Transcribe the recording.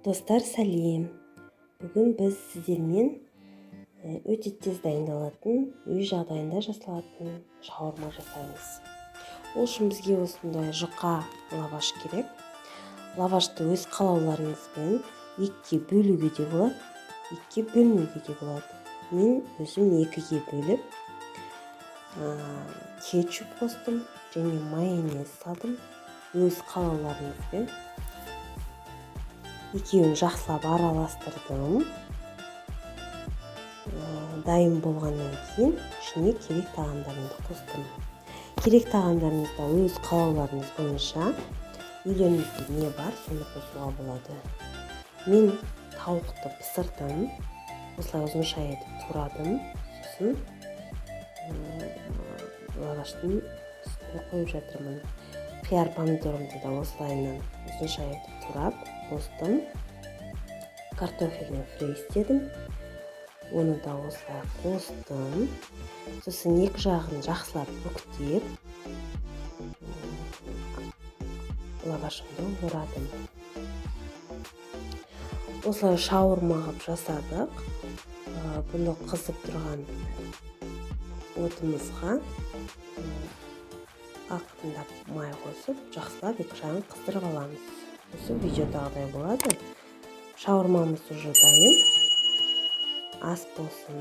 Достар, сәлем. Бүгін біз сіздермен өте тез дайындалатын, үй жағдайында жасалатын шаурма жасаймыз. Ол үшін бізге осындай жұқа лаваш керек. Лавашты өз қалауларыңызбен екіге бөлуге де болады, екіге бөлмеуге де болады. Мен өзім екіге бөліп, кетчуп қостым және майонез салдым. Өз қалауларыңызбен екеуін жақсылап араластырдым. Дайын болғаннан кейін ішіне керек тағамдарымды қостым. Керек тағамдарыңызда өз қалауларыңыз бойынша үйлеріңізде не бар, соны қосуға болады. Мен тауықты пісірдім. Осылай ұзынша етіп турадым. Сосын лаваштың үстіне қойып жатырмын. Қияр помидорымды да осылайынан ұзынша етіп турап қостым. Картофельный фрей істедім. Оны да осылай қостым. Сосын екі жағын жақсылап бүктеп, лавашымды орадым. Осылай шаурма қылып жасадық. Бұны қызып тұрған отымызға ақырындап май қосып, жақсылап екі жағын қыздырып аламыз. Осы видеодағыдай болады. Шаурмамыз уже дайын. Ас болсын.